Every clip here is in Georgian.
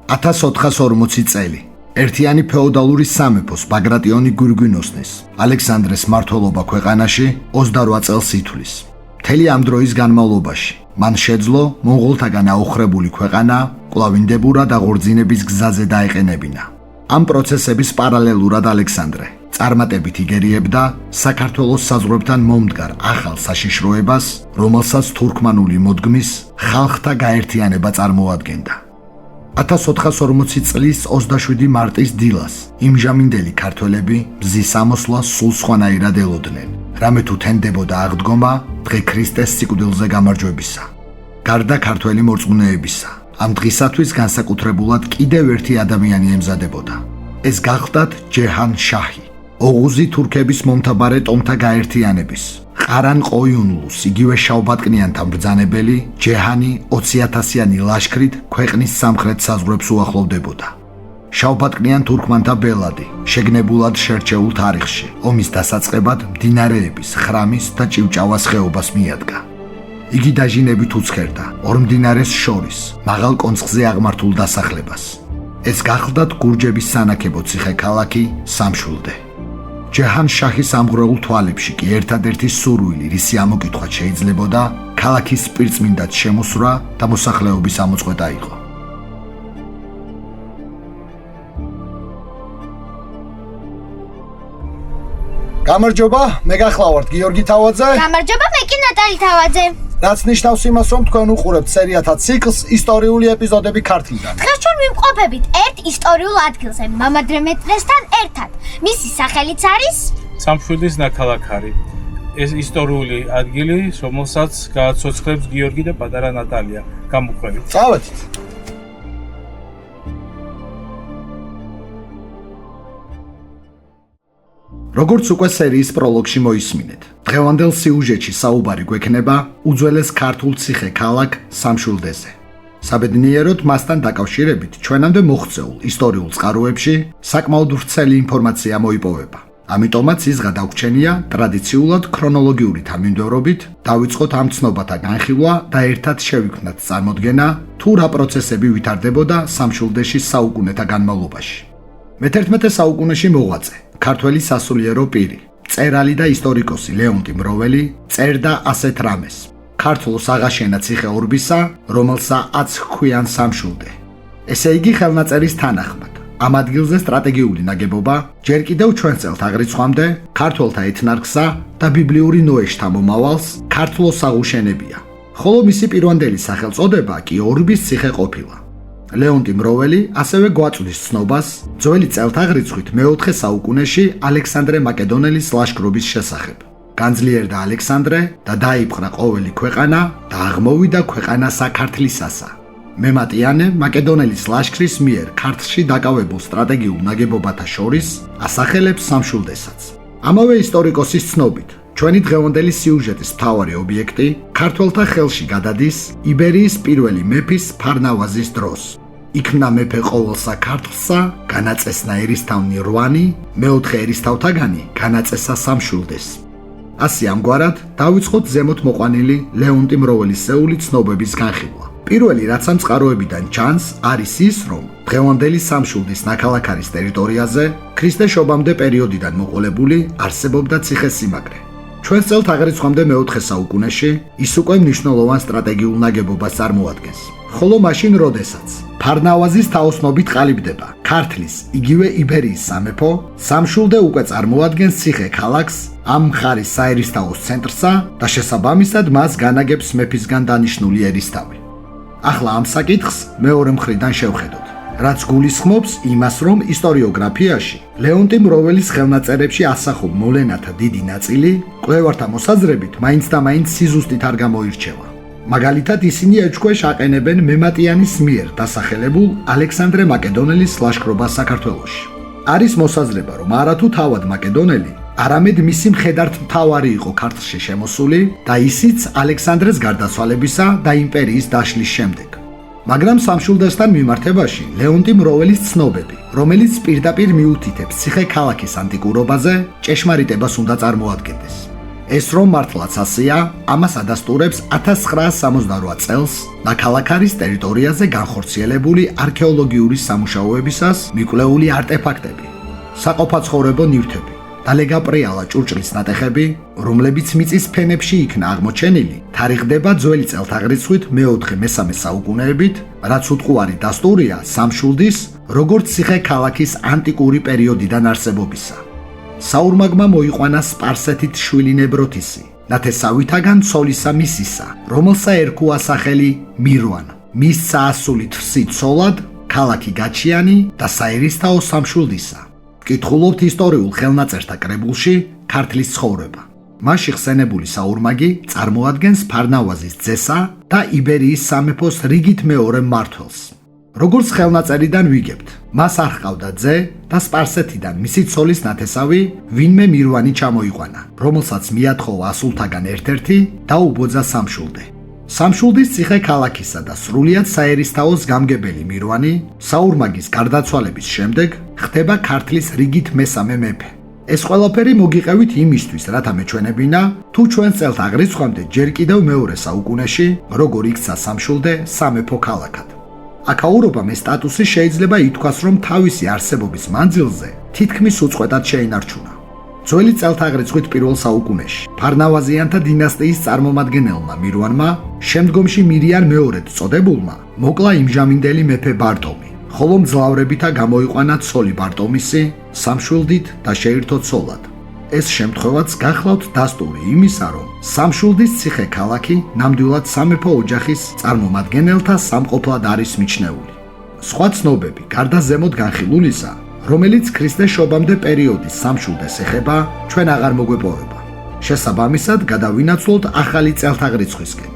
1440 წელი. ერთიანი ფეოდალური სამეფოს ბაგრატიონი გვირგვინოსნის ალექსანდრეს მმართველობა ქვეყანაში 28 წელს ითვლის. მთელი ამ დროის განმავლობაში მან შეძლო მონღოლთაგან აოხრებული ქვეყანა კვლავინდებურა და ღორძინების გზაზე დაეყენებინა. ამ პროცესების პარალელურად ალექსანდრე წარმატებით იგერიებდა საქართველოს საზღვრებთან მომდგარ ახალ საშიშროებას, რომელსაც თურქმანული მოდგმის ხალხთა გაერთიანება წარმოადგენდა. 1440 წლის 27 მარტის დილას იმჟამინდელი ქართველები მზის ამოსვლას სულ სხვანაირად ელოდნენ, რამე თუ თენდებოდა აღდგომა დღე ქრისტეს სიკვდილზე გამარჯვებისა. გარდა ქართველი მორწმუნეებისა, ამ დღისათვის განსაკუთრებულად კიდევ ერთი ადამიანი ემზადებოდა. ეს გახლდათ ჯეჰან შაჰი, ოღუზი თურქების მომთაბარე ტომთა გაერთიანების, ყარან ყოიუნლუს იგივე შავბატკნიანთა მბრძანებელი ჯეჰანი 20,000-იანი ლაშქრით ქვეყნის სამხრეთ საზღვრებს უახლოვდებოდა. შავბატკნიან თურქმანთა ბელადი შეგნებულად შერჩეულ თარიღში ომის დასაწყებად მდინარეების ხრამის და ჭივჭავას ხეობას მიადგა. იგი დაჟინებით უცხერდა ორ მდინარეს შორის მაღალ კონცხზე აღმართულ დასახლებას. ეს გახლდათ გურჯების სანაკებო ციხე-ქალაქი სამშვილდე. ჯეჰან შაჰის ამღვრეულ თვალებში კი ერთადერთი სურვილი, რისი ამოკითხვაც შეიძლებოდა, ქალაქის პირწმინდად შემოსვრა და მოსახლეობის ამოწყვეტა იყო. გამარჯობა, მე გახლავართ გიორგი თავაძე. გამარჯობა, მე კი ნატალი თავაძე. რაც ნიშნავს იმას, რომ თქვენ უყურებთ სერიათა ციკლს ისტორიული ეპიზოდები ქართლიდან. დღეს ჩვენ ვიმყოფებით ერთ ისტორიულ ადგილზე, მამადრემეტრესთან ერთად. მისი სახელიც არის სამშვილდის ნაქალაქარი. ეს ისტორიული ადგილი, რომელსაც გააცოცხლებს გიორგი და პატარა ნატალია. გამოყვებით. წავედით. როგორც უკვე სერიის პროლოგში მოისმინეთ, დღევანდელ სიუჟეტში საუბარი გვექნება უძველეს ქართულ ციხე-ქალაქ სამშვილდეზე. საბედნიეროდ მასთან დაკავშირებით ჩვენამდე მოღწეულ ისტორიულ წყაროებში საკმაოდ ვრცელი ინფორმაცია მოიპოვება. ამიტომაც ის გადაგვჩენია ტრადიციულად ქრონოლოგიური თანმიმდევრობით დავიწყოთ ამ ცნობათა განხილვა და ერთად შევიქმნათ წარმოდგენა თუ რა პროცესები ვითარდებოდა სამშვილდეში საუკუნეთა განმავლობაში. მე-11 საუკუნეში მოღვაწე ქართველი სასულიერო პირი, მწერალი და ისტორიკოსი ლეონტი მროველი წერდა ასეთ რამეს: ქართლოს აღაშენა ციხე ორბისა, რომელსა აც ჰქვიან სამშვილდე. ესე იგი ხელნაწერის თანახმად, ამ ადგილზე სტრატეგიული ნაგებობა ჯერ კიდევ ჩვენ წელთ აღრიცხვამდე ქართველთა ეთნარქსა და ბიბლიური ნოეშთა მომავალს ქართლოს აღუშენებია, ხოლო მისი პირვანდელი სახელწოდება კი ორბის ციხე ყოფილა. ლეონტი მროველი ასევე გვაწვდის ცნობას ძველი წელთაღრიცხვით მე-4 საუკუნეში ალექსანდრე მაკედონელის ლაშქრობის შესახებ. განძლიერდა ალექსანდრე და დაიპყრა ყოველი ქვეყანა და აღმოვიდა ქვეყანა საქართლისასა. მემატიანე მაკედონელის ლაშქრის მიერ ქართლში დაკავებულ სტრატეგიულ ნაგებობათა შორის ასახელებს სამშვილდესაც. ამავე ისტორიკოსის ცნობით, ჩვენი დღევანდელი სიუჟეტის მთავარი ობიექტი ქართველთა ხელში გადადის იბერიის პირველი მეფის ფარნავაზის დროს. იქმნა მეფე ყოველსა ქართლსა, განაწესნა ერისთავნი რვანი, მეოთხე ერისთავთაგანი განაწესა სამშვილდეს. ასე ამგვარად დავიწყოთ ზემოთ მოყვანილი ლეონტი მროველისეული ცნობების განხილვა. პირველი რაც ამ წყაროებიდან ჩანს, არის ის, რომ დღევანდელი სამშვილდის ნაქალაქარის ტერიტორიაზე ქრისტეშობამდე პერიოდიდან მოყოლებული არსებობდა ციხე-სიმაგრე. ჩვენ წელთ აღრიცხვამდე მე-4 საუკუნეში ის უკვე მნიშვნელოვან სტრატეგიულ ნაგებობას წარმოადგენს. ხოლო მაშინ, როდესაც ფარნავაზის თაოსნობით ყალიბდება ქართლის, იგივე იბერიის სამეფო, სამშვილდე უკვე წარმოადგენს ციხე-ქალაქს, ამ მხარის საერისთავოს ცენტრსა და შესაბამისად მას განაგებს მეფისგან დანიშნული ერისთავი. ახლა ამ საკითხს მეორე მხრიდან შევხედოთ, რაც გულისხმობს იმას, რომ ისტორიოგრაფიაში ლეონტი მროველის ხელნაწერებში ასახულ მოვლენათა დიდი ნაწილი კვლევართა მოსაზრებით მაინც და მაინც სიზუსტით არ გამოირჩევა. მაგალითად, ისინი ეჭქვეშ აყენებენ მემატიანის მიერ დასახელებულ ალექსანდრე მაკედონელის ლაშქრობას საქართველოში. არის მოსაზრება, რომ არათუ თავად მაკედონელი, არამედ მისი მხედართმთავარი იყო ქართლში შემოსული და ისიც ალექსანდრეს გარდაცვალებისა და იმპერიის დაშლის შემდეგ. მაგრამ სამშვილდესთან მიმართებაში ლეონტი მროველის ცნობები, რომელიც პირდაპირ მიუთითებს ციხე-ქალაქის ანტიკურობაზე, ჭეშმარიტებას უნდა წარმოადგენდეს. ეს რომ მართლაც ასეა, ამას ადასტურებს 1968 წელს ნაქალაქარის ტერიტორიაზე განხორციელებული არქეოლოგიური სამუშაოებისას მიკვლეული არტეფაქტები, საყოფაცხოვრებო ნივთები და ლეგაპრიალა ჭურჭლის ნატეხები, რომლებიც მიწის ფენებში იქნა აღმოჩენილი, თარიღდება ძველი წელთაღრიცხვით მე-4-მესამე საუკუნეებით, რაც უტყუარი დასტურია სამშვილდის, როგორც ციხე-ქალაქის ანტიკური პერიოდიდან არსებობისა. საურმაგმა მოიყვანა სპარსეთით შვილი ნებროთისი, ნათესავითაგან ცოლისა მისისა, რომელსა ერქვა სახელი მირვან. მისცა ასულით ვსით ცოლად, ქალაქი გაჩიანი და საერისთაო სამშვილდისა. კითხულობთ ისტორიულ ხელნაწერთა კრებულში ქართლის ცხოვრება. მასში ხსენებული საურმაგი წარმოადგენს ფარნავაზის ძესა და იბერიის სამეფოს რიგით მეორე მმართველს. როგორც ხელნაწერიდან ვიგებთ, მას არ ჰყავდა ძე და სპარსეთიდან მისი ცოლის ნათესავი ვინმე მირვანი ჩამოიყვანა, რომელსაც მიათხოვა ასულთაგან ერთ-ერთი და უბოძა სამშვილდე. სამშვილდის ციხე-ქალაქისა და სრულიად საერისთაოს გამგებელი მირვანი საურმაგის გარდაცვალების შემდეგ ხდება ქართლის რიგით მესამე მეფე. ეს ყველაფერი მოგიყევით იმისთვის, რათა მეჩვენებინა, თუ ჩვენ წელთაღრიცხვამდე ჯერ კიდევ მეორე საუკუნეში როგორ იქცა სამშვილდე სამეფო ქალაქად. აქაურობამ ეს სტატუსი შეიძლება ითქვას, რომ თავისი არსებობის მანძილზე თითქმის უწყვეტად შეინარჩუნა. ძველი წელთაღრიცხვით პირველ საუკუნეში ფარნავაზიანთა დინასტიის წარმომადგენელმა მირვანმა, შემდგომში მირიან მეორედ წოდებულმა, მოკლა იმჟამინდელი მეფე ბარტომი, ხოლო მძლავრებითა გამოიყვანა ცოლი ბარტომისი სამშვილდით და შეირთო ცოლად. ეს შემთხვევაც გახლავთ დასტური იმისა, რომ სამშვილდის ციხე-ქალაქი ნამდვილად სამეფო ოჯახის წარმომადგენელთა სამყოფლად არის მიჩნეული. სხვა ცნობები, გარდა ზემოთ განხილულისა, რომელიც ქრისტეს შობამდე პერიოდის სამშვილდეს ეხება, ჩვენ აღარ მოგვეპოვება. შესაბამისად, გადავინაცვლოთ ახალი წელთაღრიცხვისკენ.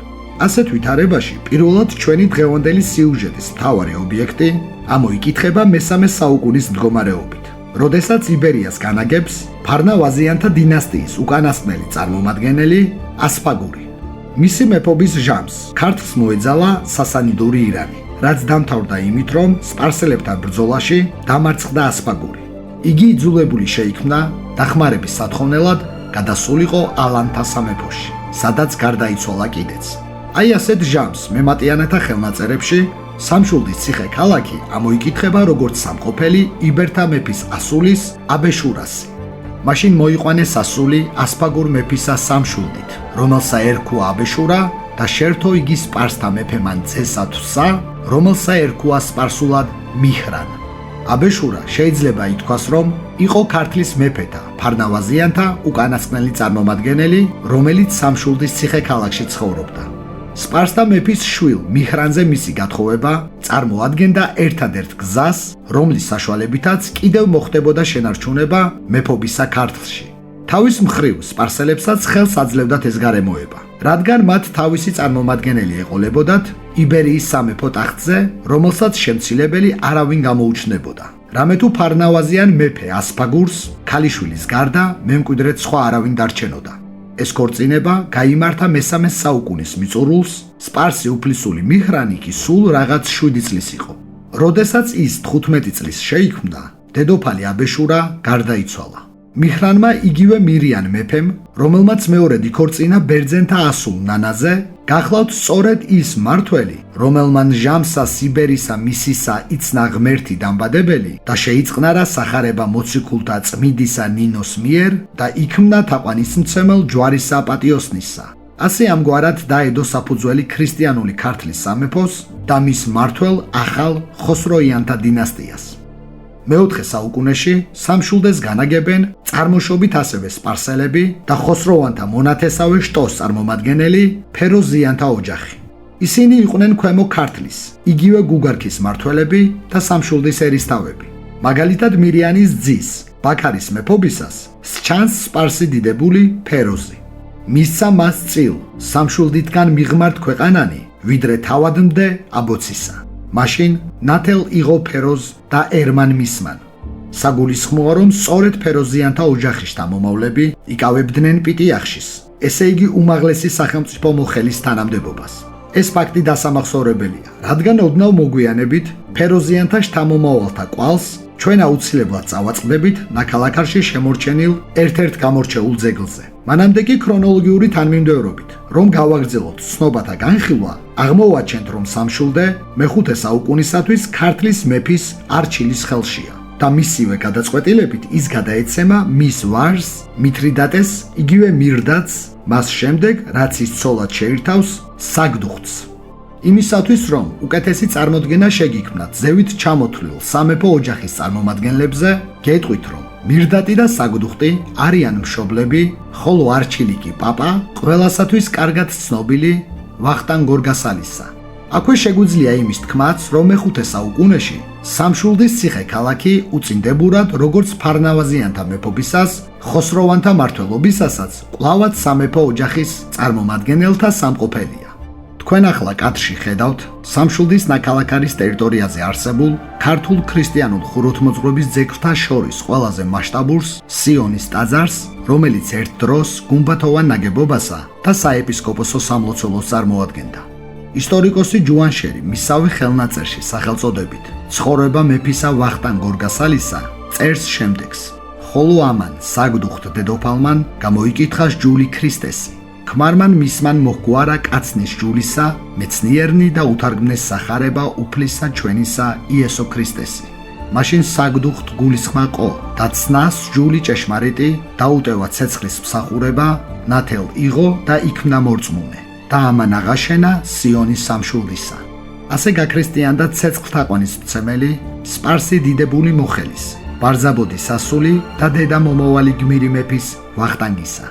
ასეთ ვითარებაში პირველად ჩვენი დღევანდელი სიუჟეტის მთავარი ობიექტი ამოიკითხება მესამე საუკუნის მდგომარეობით, როდესაც იბერიას განაგებს ფარნავაზიანთა დინასტიის უკანასკნელი წარმომადგენელი ასპაგური. მისი მეფობის ჟამს ქართლს მოეძალა სასანიდური ირანი, რაც დამთავრდა იმით, რომ სპარსელებთან ბრძოლაში დამარცხდა ასპაგური. იგი იძულებული შეიქმნა დახმარების სათხოვნელად გადასულიყო ალანთა სამეფოში, სადაც გარდაიცვალა კიდეც. აი ასეთ ჟამს მემატიანეთა ხელნაწერებში სამშვილდის ციხე-ქალაქი ამოიკითხება როგორც სამყოფელი იბერთა მეფის ასულის აბეშურასი. მაშინ მოიყვანეს ასული ასპაგურ მეფისა სამშვილდით, რომელსა ერქვა აბეშურა და შერთო იგი სპარსთა მეფემან ძესათვსა, რომელსა ერქვა სპარსულად მიჰრან. აბეშურა შეიძლება ითქვას, რომ იყო ქართლის მეფეთა, ფარნავაზიანთა უკანასკნელი წარმომადგენელი, რომელიც სამშვილდის ციხე-ქალაქში ცხოვრობდა. სპარსთა მეფის შვილ მიჰრანზე მისი გათხოვება წარმოადგენდა ერთადერთ გზას, რომლის საშუალებითაც კიდევ მოხდებოდა შენარჩუნება მეფობისა ქართლში. თავის მხრივ სპარსელებსაც ხელს აძლევდათ ეს გარემოება, რადგან მათ თავისი წარმომადგენელი ეყოლებოდათ იბერიის სამეფო ტახტზე, რომელსაც შემცილებელი არავინ გამოუჩნდებოდა. რამე თუ ფარნავაზიან მეფე ასპაგურს ქალიშვილის გარდა მემკვიდრედ სხვა არავინ დარჩენოდა. ეს ქორწინება გაიმართა მესამე საუკუნის მიწურულს, სპარსი უფლისული მიჰრანი კი სულ რაღაც 7 წლის იყო. როდესაც ის 15 წლის შეიქმნა, დედოფალი აბეშურა გარდაიცვალა. მიჰრანმა იგივე მირიან მეფემ, რომელმაც მეორედ იქორწინა ბერძენთა ასულ ნანაზე, გახლავთ სწორედ ის მმართველი, რომელმან ჟამსა სიბერისა მისისა იცნა ღმერთი დამბადებელი და შეიწყნარა სახარება მოციქულთა წმიდისა ნინოს მიერ და იქმნა თაყვანისმცემელ ჯვარისა პატიოსნისა. ასე ამგვარად დაედო საფუძველი ქრისტიანული ქართლის სამეფოს და მის მმართველ ახალ ხოსროიანთა დინასტიას. მეოთხე საუკუნეში სამშვილდეს განაგებენ წარმოშობით ასევე სპარსელები და ხოსროვანთა მონათესავე შტოს წარმომადგენელი ფეროზიანთა ოჯახი. ისინი იყვნენ ქვემო ქართლის, იგივე გუგარქის მმართველები და სამშვილდის ერისთავები. მაგალითად მირიანის ძის, ბაქარის მეფობისას სჩანს სპარსი დიდებული ფეროზი. მისცა მას წილ სამშვილდითგან მიღმართ ქვეყანანი, ვიდრე თავადმდე აბოცისა. მაშინ ნათელ იღო ფეროზ და ერმან მისმან. საგულისხმოა, რომ სწორედ ფეროზიანთა ოჯახის შთამომავლები იკავებდნენ პიტიახშის, ესე იგი უმაღლესი სახელმწიფო მოხელის თანამდებობას. ეს ფაქტი დასამახსოვრებელია, რადგან ოდნავ მოგვიანებით ფეროზიანთა შთამომავალთა კვალს ჩვენ აუცილებლად წავაწყდებით ნაქალაქარში შემორჩენილ ერთ-ერთ გამორჩეულ ძეგლზე. მანამდე კი ქრონოლოგიური თანმიმდევრობით, რომ გავაგრძელოთ ცნობათა განხილვა, აღმოვაჩენთ, რომ სამშვილდე მე-5 საუკუნისათვის ქართლის მეფის არჩილის ხელშია და მისივე გადაწყვეტილებით ის გადაეცემა მის ვაჟს მითრიდატეს, იგივე მირდატს, მას შემდეგ, რაც ის ცოლად შეირთავს საგდუხტს. იმისათვის, რომ უკეთესი წარმოდგენა შეგიქმნათ ზევით ჩამოთვლილ სამეფო ოჯახის წარმომადგენლებზე, გეტყვით, რომ მირდატი და საგდუხტი არიან მშობლები, ხოლო არჩილი კი პაპა ყველასათვის კარგად ცნობილი ვახტანგ გორგასალისა. აქვე შეგვიძლია იმის თქმაც, რომ მე-5 საუკუნეში სამშვილდის ციხე-ქალაქი უწინდებურად, როგორც ფარნავაზიანთა მეფობისას, ხოსროვანთა მმართველობისასაც, კვლავაც სამეფო ოჯახის წარმომადგენელთა სამყოფელია. თქვენ ახლა კადრში ხედავთ სამშვილდის ნაქალაქარის ტერიტორიაზე არსებულ ქართულ ქრისტიანულ ხუროთმოძღვრების ძეგლთა შორის ყველაზე მასშტაბურს, სიონის ტაძარს, რომელიც ერთ დროს გუმბათოვან ნაგებობასა და საეპისკოპოსო სამლოცველოს წარმოადგენდა. ისტორიკოსი ჯუანშერი მისავე ხელნაწერში სახელწოდებით ცხოვრება მეფისა ვახტანგ გორგასალისა წერს შემდეგს: ხოლო ამან საგდუხტ დედოფალმან გამოიკითხა ჯული ქრისტესი. ქმარმან მისმან მოჰგვარა კაცნის ჯულისა, მეცნიერნი და უთარგმნეს სახარება უფლისა ჩვენისა იესო ქრისტესი. მაშინ საგდუხტ გულისხმა ყო და ცნას ჯული ჭეშმარიტი დაუტევა ცეცხლის მსახურება, ნათელ იღო და იქმნა მორწმუნე. და ამან აღაშენა სიონის სამშვილდისა. ასე გაქრისტიანდა ცეცხლთაყვანის მცემელი, სპარსი დიდებული მოხელის, ბარზაბოდი სასული და დედა მომავალი გმირი მეფის ვახტანგისა.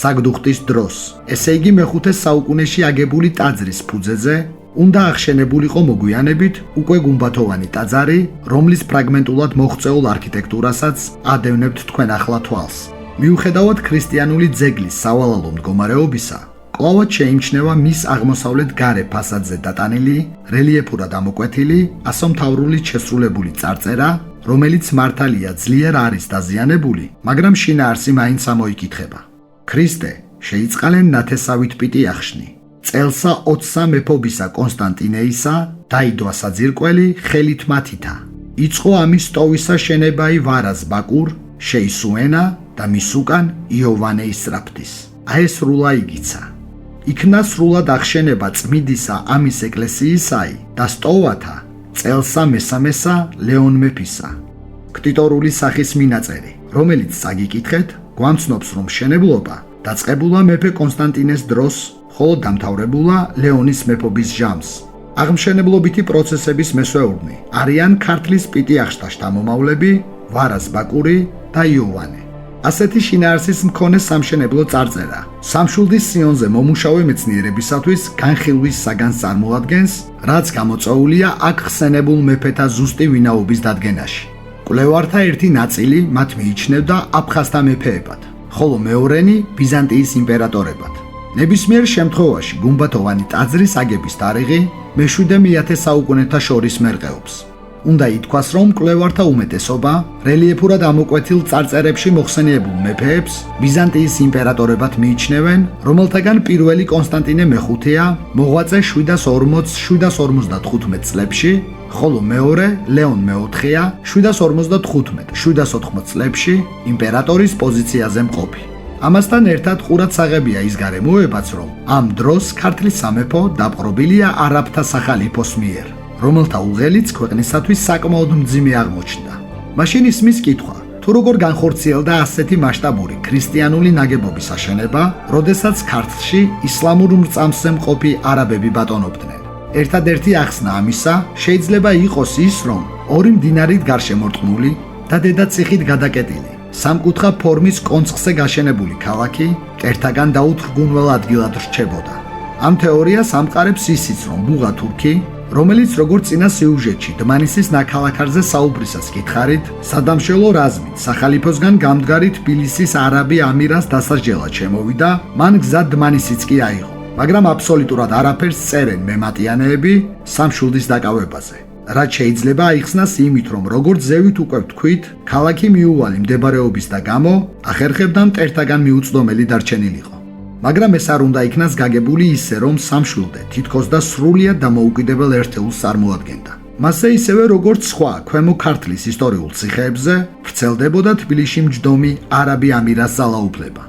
საგდუხტის დროს, ესე იგი მე-5 საუკუნეში აგებული ტაძრის ფუძეზე, უნდა აღშენებულიყო მოგვიანებით უკვე გუმბათოვანი ტაძარი, რომლის ფრაგმენტულად მოღწეულ არქიტექტურასაც ადევნებთ თქვენ ახლა თვალს. მიუხედავად ქრისტიანული ძეგლის სავალალო მდგომარეობისა, კვლავად შეიმჩნევა მის აღმოსავლეთ გარე ფასადზე დატანილი, რელიეფურად ამოკვეთილი, ასომთავრული შესრულებული წარწერა, რომელიც მართალია ძლიერ არის დაზიანებული, მაგრამ შინაარსი მაინც ამოიკითხება. ქრისტე შეიწყალენ ნათესავით პიტი ახშნი. წელსა 20 მეფობისა კონსტანტინეისა დაიდვა საძირკველი ხელით მათითა. იწყო ამის ტოვისა შენებაი ვარას ბაკურ, შეისუენა და მის უკან იოვანე ისრაფთის. აესრულა იგიცა. იქნა სრულად აღშენება წმიდისა ამის ეკლესიისაი და სტოვათა წელსა მესამესა ლეონ მეფისა. ქტიტორული სახის მინაწერი, რომელიც საგიკითხეთ, გვამცნობს, რომ მშენებლობა დაწყებულა მეფე კონსტანტინეს დროს, ხოლო დამთავრებულა ლეონის მეფობის ჟამს. აღმშენებლობითი პროცესების მესვეურნი არიან ქართლის პიტი ახშთა შთამომავლები, ვარას ბაკური და იოვანე. ასეთი შინაარსის მქონე სამშენებლო წარწერა სამშვილდის სიონზე მომუშავე მეცნიერებისათვის განხილვის საგანს წარმოადგენს, რაც გამოწვეულია აქ ხსენებულ მეფეთა ზუსტი ვინაობის დადგენაში. კვლევართა ერთი ნაწილი მათ მიიჩნევდა აფხაზთა მეფეებად, ხოლო მეორენი ბიზანტიის იმპერატორებად. ნებისმიერ შემთხვევაში გუმბათოვანი ტაძრის აგების თარიღი მე-7 საუკუნეთა შორის მერყეობს. უნდა ითქვას, რომ კვლევართა უმეტესობა რელიეფურად ამოკვეთილ წარწერებში მოხსენიებულ მეფეებს ბიზანტიის იმპერატორებად მიიჩნევენ, რომელთაგან პირველი კონსტანტინე მე-5-ია, მოღვაწე 740-755 წლებში, ხოლო მეორე ლეონ მე-4-ია 755-780 წლებში იმპერატორის პოზიციაზე მყოფი. ამასთან ერთად ყურადსაღებია ის გარემოებაც, რომ ამ დროს ქართლის სამეფო დაპყრობილია არაბთა სახალიფოს მიერ, რომელთა უღელიც ქვეყნისათვის საკმაოდ მძიმე აღმოჩნდა. მაშინ ისმის კითხვა, თუ როგორ განხორციელდა ასეთი მასშტაბური ქრისტიანული ნაგებობის აშენება, როდესაც ქართლში ისლამურ მრწამსზე მყოფი არაბები ბატონობდნენ. ერთადერთი ახსნა ამისა შეიძლება იყოს ის, რომ ორი მდინარით გარშემორტყმული და დედაციხით გადაკეტილი, სამკუთხა ფორმის კონცხზე გაშენებული ქალაქი კერთაგან დაუთრგუნვალ ადგილად რჩებოდა. ამ თეორიას ამყარებს ისიც, რომ ბუღა თურქი, რომელიც როგორც წინა სიუჟეტში დმანისის ნაქალაქარზე საუბრისას გითხარით, სადამშველო რაზმით სახალიფოსგან გამდგარი თბილისის არაბი ამირას დასაჯელად შემოვიდა, მან გზა დმანისიც კი აიღო, მაგრამ აბსოლუტურად არაფერს წერენ მემატიანეები სამშვილდის დაკავებაზე. რაც შეიძლება აიხსნას იმით, რომ როგორც ზევით უკვე ვთქვით, ქალაქი მიუვალი მდებარეობის და გამო ახერხებდა მტერთაგან მიუწვდომელი დარჩენილიყო. მაგრამ ეს არ უნდა იქნას გაგებული ისე, რომ სამშვილდე თითქოს და სრულიად დამოუკიდებელ ერთეულს წარმოადგენდა. მასზე ისევე როგორც სხვა ქვემო ქართლის ისტორიულ ციხეებზე ვრცელდებოდა თბილისში მჯდომი არაბი ამირას ძალაუფლება.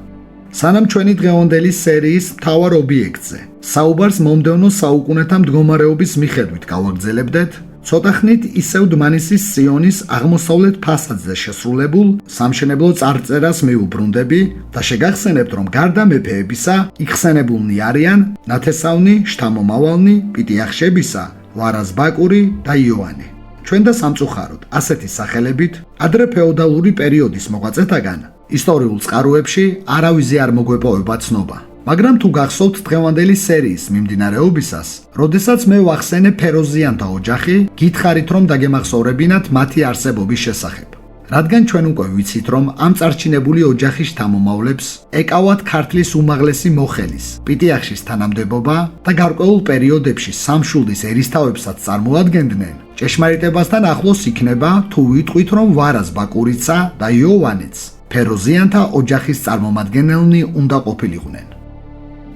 სანამ ჩვენი დღევანდელი სერიის მთავარ ობიექტზე საუბარს მომდევნო საუკუნეთა მდგომარეობის მიხედვით გავაგრძელებდეთ, ცოტა ხნით ისევ დმანისის სიონის აღმოსავლეთ ფასადზე შესრულებულ სამშენებლო წარწერას მივუბრუნდები და შეგახსენებთ, რომ გარდა მეფეებისა, იხსენებულნი არიან ნათესავნი, შთამომავალნი, პიტიახშებისა, ვარაზბაკური და იოანე. ჩვენ და სამწუხაროდ ასეთი სახელებით ადრე ფეოდალური პერიოდის მოღვაწეთაგან ისტორიულ წყაროებში არავიზე არ მოგვეპოვება ცნობა. მაგრამ თუ გახსოვთ დღევანდელი სერიის მიმდინარეობისას, როდესაც მე ვახსენე ფეროზიანთა ოჯახი, გითხარით რომ დაგემახსოვრებინათ მათი არსებობის შესახებ. რადგან ჩვენ უკვე ვიცით, რომ ამ წარჩინებული ოჯახის შთამომავლებს ეკავათ ქართლის უმაღლესი მოხელის, პიტიახშის თანამდებობა და გარკვეულ პერიოდებში სამშვილდის ერისთავებსაც წარმოადგენდნენ, ჭეშმარიტებასთან ახლოს იქნება, თუ ვიტყვით, რომ ვარაზბაკურიცა და იოანეც ფეროზიანთა ოჯახის წარმომადგენელნი უნდა ყოფილიყვნენ.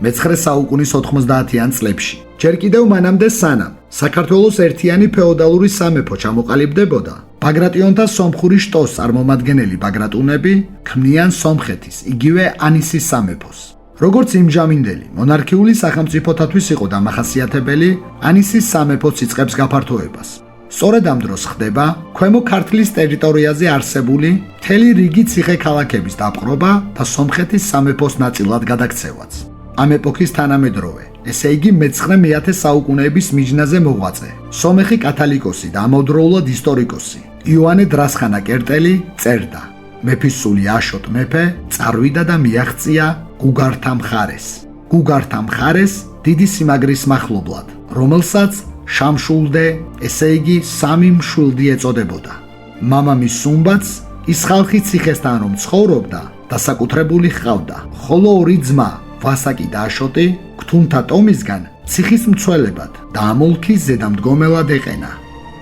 მე-19 საუკუნის 90-იან წლებში, ჯერ კიდევ მანამდე სანამ საქართველოს ერთიანი ფეოდალური სამეფო ჩამოყალიბდებოდა, ბაგრატიონთა სომხური შტოს წარმომადგენელი ბაგრატუნები ქმნიან სომხეთის, იგივე ანისის სამეფოს. როგორც იმჟამინდელი მონარქიული სახელმწიფოთათვის იყო დამახასიათებელი, ანისის სამეფოც იწყებს გაფართოებას. სწორედ ამ დროს ხდება ქვემო ქართლის ტერიტორიაზე არსებული მთელი რიგი ციხე-ქალაქების დაპყრობა და სომხეთის სამეფოს ნაწილად გადაქცევაც. ამ ეპოქის თანამედროვე, ესე იგი მე-19 საუკუნეების მიჯნაზე მოღვაწე, სომეხი კათალიკოსი და ამავდროულად ისტორიკოსი იოანე დრასხანა კერტელი წერდა: მეფის სული აშოტ მეფე წარვიდა და მიაღწია გუგართა მხარეს. გუგართა მხარეს დიდი სიმაგრის მახლობლად, რომელსაც შამშულდე, ესე იგი სამი მშვილდი ეწოდებოდა. მამამის სუმბაც ის ხალხი ციხესთან რომ ცხოვრობდა, დასაკუთრებული ჰყავდა, ხოლო ორი ძმა, ვასაკი და აშოტი, გთუნთა ტომისგან ციხის მცველებად და ამოლქის ზედამდგომელად ეყენა.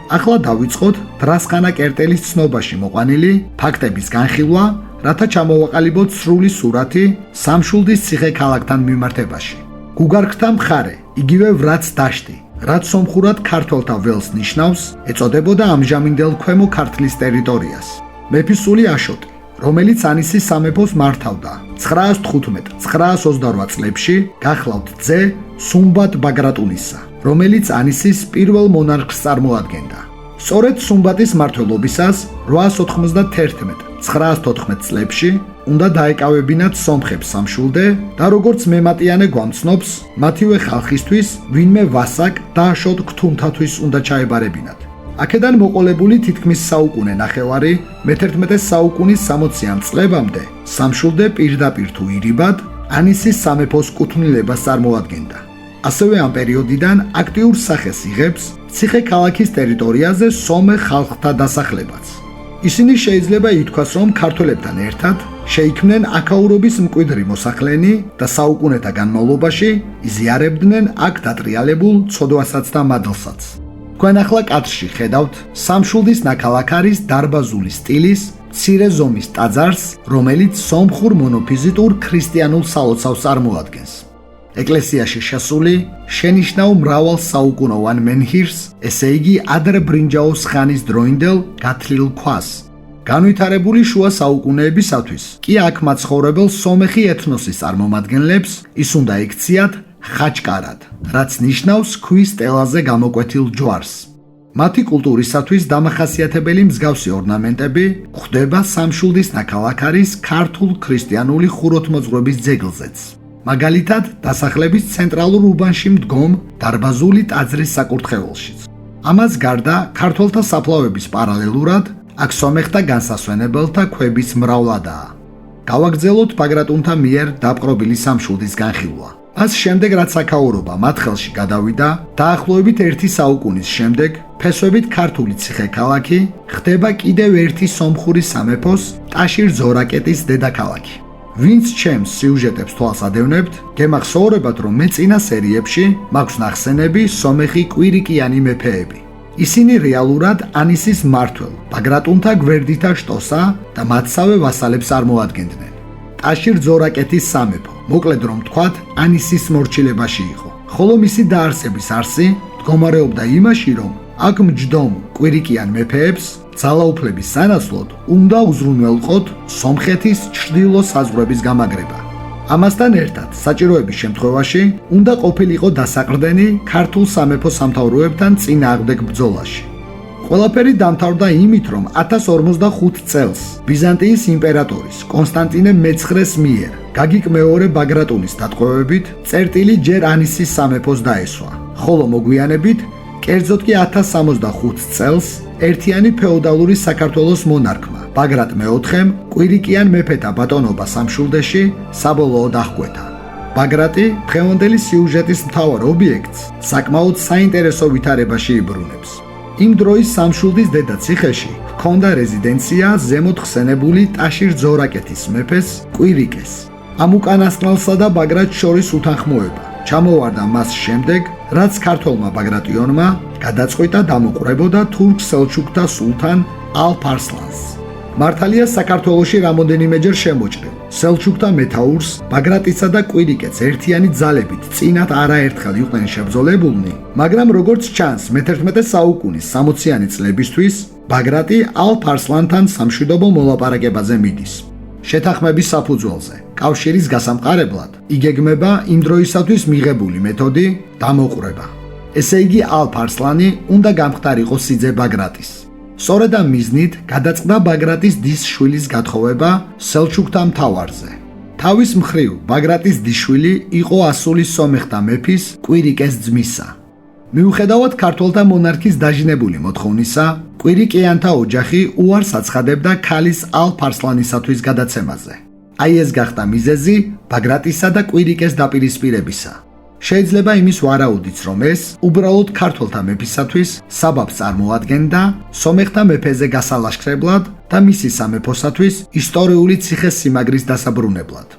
ახლა დავიწყოთ დრასხანა კერტელის ცნობაში მოყვანილი ფაქტების განხილვა, რათა ჩამოვაყალიბოთ სრული სურათი სამშვილდის ციხე-ქალაქთან მიმართებაში. გუგარქთა მხარე, იგივე ვრაც დაშტი, რაც სომხურად ქართველთა ველს ნიშნავს, ეწოდებოდა ამჟამინდელ ქვემო ქართლის ტერიტორიას. მეფის სული აშოტი, რომელიც ანისის სამეფოს მართავდა 915-928 წლებში, გახლავთ ძე სუმბატ ბაგრატუნისა, რომელიც ანისის პირველ მონარქს წარმოადგენდა. სწორედ სუმბატის მმართველობისას 891-914 წლებში უნდა დაეკავებინათ სომხებს სამშვილდე და როგორც მემატიანე გვამცნობს, მათივე ხალხისთვის ვინმე ვასაკ და აშოტ გთუნთათვის უნდა ჩაებარებინათ. აქედან მოყოლებული თითქმის საუკუნე ნახევარი მე-11 საუკუნის 60-იან წლებამდე სამშვილდე პირდაპირ თუ ირიბად ანისის სამეფოს კუთვნილებას წარმოადგენდა. ასევე ამ პერიოდიდან აქტიურ სახეს იღებს ციხე-ქალაქის ტერიტორიაზე სომეხ ხალხთა დასახლებაც. ისინი შეიძლება ითქვას, რომ ქართველებთან ერთად შეიქმნენ აქაურობის მკვიდრი მოსახლენი და საუკუნეთა განმავლობაში იზიარებდნენ აქ დატრიალებულ ცოდვასაც და მადლსაც. თქვენ ახლა კადრში ხედავთ სამშვილდის ნაქალაქ არის დარბაზული სტილის მცირე ზომის ტაძარს, რომელიც სომხურ მონოფიზიტურ ქრისტიანულ სალოცავს წარმოადგენს. ეკლესიაში შესული შენიშნავ მრავალ საუკუნოვან მენჰირს, ესე იგი ადრებრინჯაოს ხანის დროინდელ გათლილ ქვას. განვითარებული შუა საუკუნეებისათვის კი აქ მაცხოვრებელ სომეხი ეთნოსის წარმომადგენლებს ის უნდა ექციათ ხაჭკარად, რაც ნიშნავს ქვის სტელაზე გამოკვეთილ ჯვარს. მათი კულტურისათვის დამახასიათებელი მსგავსი ორნამენტები გვხვდება სამშვილდის ნაქალაქ არის ქართულ ქრისტიანული ხუროთმოძღვრების ძეგლზეც. მაგალითად, დასახლების ცენტრალურ უბანში მდგომ დარბაზული ტაძრის საკურთხეველშიც. ამას გარდა, ქართველთა საფლავების პარალელურად აქ სომეხთა განსასვენებელთა ქვების მრავლადაა. გავაგრძელოთ ბაგრატუნთა მიერ დაპყრობილი სამშვილდის განხილვა. მას შემდეგ, რაც აქაურობა მათ ხელში გადავიდა, დაახლოებით 1 საუკუნის შემდეგ, ფესვებით ქართული ციხე-ქალაქი ხდება კიდევ ერთი სომხური სამეფოს ტაშირ ზორაკეტის დედაქალაქი. ვინც ჩემს სიუჟეტებს თვალს ადევნებთ, გემახსოვრებათ, რომ მე წინა სერიებში მაქვს ნახსენები სომეხი კვირიკიანი მეფეები. ისინი რეალურად ანისის მმართველ ბაგრატუნთა გვერდითა შტოსა და მათსავე ვასალებს წარმოადგენდნენ. ტაშირ ზორაკეტის სამეფო, მოკლედ რომ თქვათ, ანისის მორჩილებაში იყო. ხოლო მისი დაარსების არსი მდგომარეობდა იმაში, რომ აქ მჯდომ კვირიკიან მეფეებს ძალაუფლების სანაცვლოდ უნდა უზრუნველყოთ სომხეთის ჩრდილო საზღვრების გამაგრება. ამასთან ერთად, საჭიროების შემთხვევაში უნდა ყოფილიყო დასაყრდენი ქართულ სამეფო სამთავროებთან წინააღმდეგ ბრძოლაში. ყველაფერი დამთავრდა იმით, რომ 1045 წელს ბიზანტიის იმპერატორის კონსტანტინე მეცხრეს მიერ გაგიკ მეორე ბაგრატუნის დატყვევებით წერტილი ჯერ ანისის სამეფოს დაესვა, ხოლო მოგვიანებით, კერძოდ კი 1065 წელს ერთიანი ფეოდალური საქართველოს მონარქმა ბაგრატ მეოთხემ კვირიკიან მეფეთა ბატონობა სამშვილდეში საბოლოოდ აღკვეთა. ბაგრატი დღევანდელი სიუჟეტის მთავარ ობიექტს საკმაოდ საინტერესო ვითარებაში იბრუნებს. იმ დროის სამშვილდის დედაციხეში ჰქონდა რეზიდენცია ზემოთ ხსენებული ტაშირ ძორაკეთის მეფეს კვირიკეს. ამ უკანასკნელსა და ბაგრატს შორის უთანხმოება ჩამოვარდა მას შემდეგ, რაც ქართველმა ბაგრატიონმა გადაწყვიტა დამოყრებოდა თურქ-სელჩუკთა სულთან ალფ-არსლანს. მართალია საქართველოში რამოდენიმეჯერ შემოჭრილ სელჩუკთა მეთაურს ბაგრატისა და კვირიკეც ერთიანი ძალებით წინათ არაერთხელ იყვნენ შებრძოლებულნი, მაგრამ როგორც ჩანს, მე-11 საუკუნის 60-იანი წლებისთვის ბაგრატი ალფ-არსლანთან სამშვიდობო მოლაპარაკებაზე მიდის. შეთანხმების საფუძველზე კავშირის გასამყარებლად იგეგმება იმ დროისათვის მიღებული მეთოდი დამოყრება. ესე იგი ალფ-არსლანი უნდა გამხდარიყო სიძე ბაგრატის. სწორედ ამ მიზნით გადაწყდა ბაგრატის დის შვილის გათხოვება სელჩუკთა მთავარზე. თავის მხრივ ბაგრატის დისშვილი იყო ასულის სომეხთა მეფის კვირიკეს ძმისა. მიუხედავად ქართველთა მონარქის დაჟინებული მოთხოვნისა, კვირიკიანთა ოჯახი უარს აცხადებდა ქალის ალფ-არსლანისათვის გადაცემაზე. აი ეს გახდა მიზეზი ბაგრატისა და კვირიკეს დაპირისპირებისა. შეიძლება იმის ვარაუდიც, რომ ეს უბრალოდ ქართველთა მეფისათვის საბაბს წარმოადგენდა სომეხთა მეფეზე გასალაშქრებლად და მისი სამეფოსათვის ისტორიული ციხესიმაგრის დასაბრუნებლად.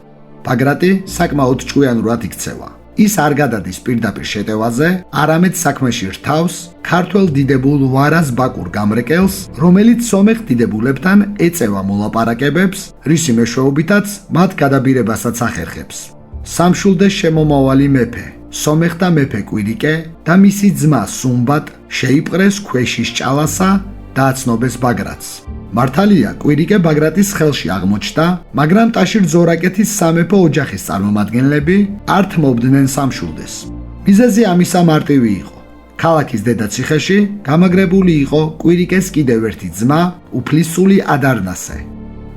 ბაგრატი საკმაოდ ჭკვიანურად იქცევა. ის არ გადადის პირდაპირ შეტევაზე, არამედ საქმეში რთავს ქართველ დიდებულ ვარას ბაკურ გამრეკელს, რომელიც სომეხ დიდებულებთან ეწევა მოლაპარაკებებს, რისი მეშვეობითაც მათ გადაბირებასაც ახერხებს. სამშვილდეს შემომავალი მეფე, სომეხთა მეფე კვირიკე და მისი ძმა სუმბატ შეიპყრეს ქვეშის ჭალასა და აცნობეს ბაგრატს. მართალია, კვირიკე ბაგრატის ხელში აღმოჩნდა, მაგრამ ტაშირ ძორაკეთის სამეფო ოჯახის წარმომადგენლები არ თმობდნენ სამშვილდეს. მიზეზი ამისა მარტივი იყო. ქალაქის დედაციხეში გამაგრებული იყო კვირიკეს კიდევ ერთი ძმა, უფლისწული ადარნასე.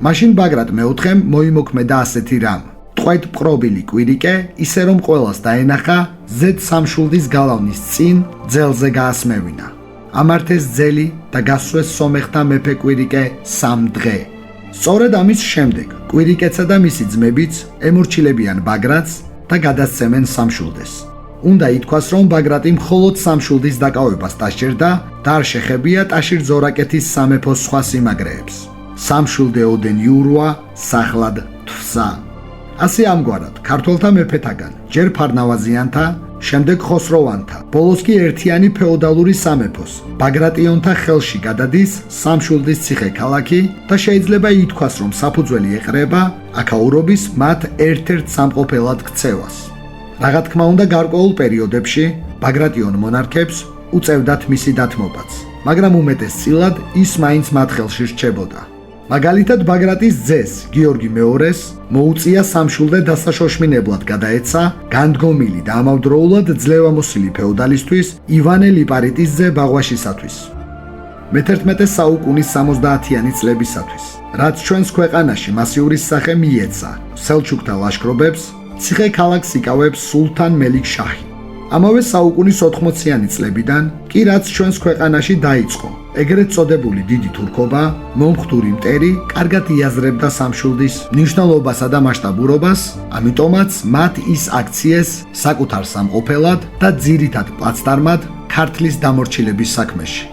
მაშინ ბაგრატ მეოთხემ მოიმოქმედა ასეთი რამ. ტყვედ მყრობილი კვირიკე, ისე რომ ყველას დაენახა, ზედ სამშვილდის გალავნის წინ ძელზე გაასმევინა. ამართეს ძელი და გასვეს სომეხთა მეფე კვირიკე 3 დღე. სწორედ ამის შემდეგ კვირიკეცა და მისი ძმებიც ემორჩილებიან ბაგრატს და გადასცემენ სამშვილდეს. უნდა ითქვას, რომ ბაგრატი მხოლოდ სამშვილდის დაკავებას დასჭერდა და არ შეხებია ტაშირ ძორაკეთის სამეფოს სხვა სიმაგრეებს. სამშვილდე ოდენ იურვა, სახლად თვსა. ასე ამგვარად ქართველთა მეფეთაგან ჯერ ფარნავაზიანთა, შემდეგ ხოსროვანთა, ბოლოს კი ერთიანი ფეოდალური სამეფოს ბაგრატიონთა ხელში გადადის სამშვილდის ციხე ქალაქი და შეიძლება ითქვას, რომ საფუძველი ეყრება აქაურობის მათ ერთ-ერთ სამყოფელად ქცევას. რა თქმა უნდა, გარკვეულ პერიოდებში ბაგრატიონ მონარქებს უწევდათ მისი დათმობაც, მაგრამ უმეტესწილად ის მაინც მათ ხელში რჩებოდა. მაგალითად, ბაგრატის ძეს, გიორგი მეორეს, მოუწია სამშვილდე დასაშოშმინებლად გადაეცა განდგომილი და ამავდროულად ძლევამოსილი ფეოდალისთვის ივანე ლიპარიტის ძე ბაღვაშისათვის. მე-11 საუკუნის 70-იანი წლებისათვის, რაც ჩვენს ქვეყანაში მასიური სახე მიეცა სელჩუკთა ლაშქრობებს, ციხე ქალაქს იკავებს სულთან მელიქ შაჰი. ამავე საუკუნის 80-იანი წლებიდან კი რაც ჩვენს ქვეყანაში დაიწყო ეგრეთ წოდებული დიდი თურქობა, მომხდური მტერი კარგად იაზრებდა სამშვილდის მნიშვნელობასა და მასშტაბურობას, ამიტომაც მათ ის აქციეს საკუთარ სამყოფელად და ძირითად პლაცდარმად ქართლის დამორჩილების საქმეში.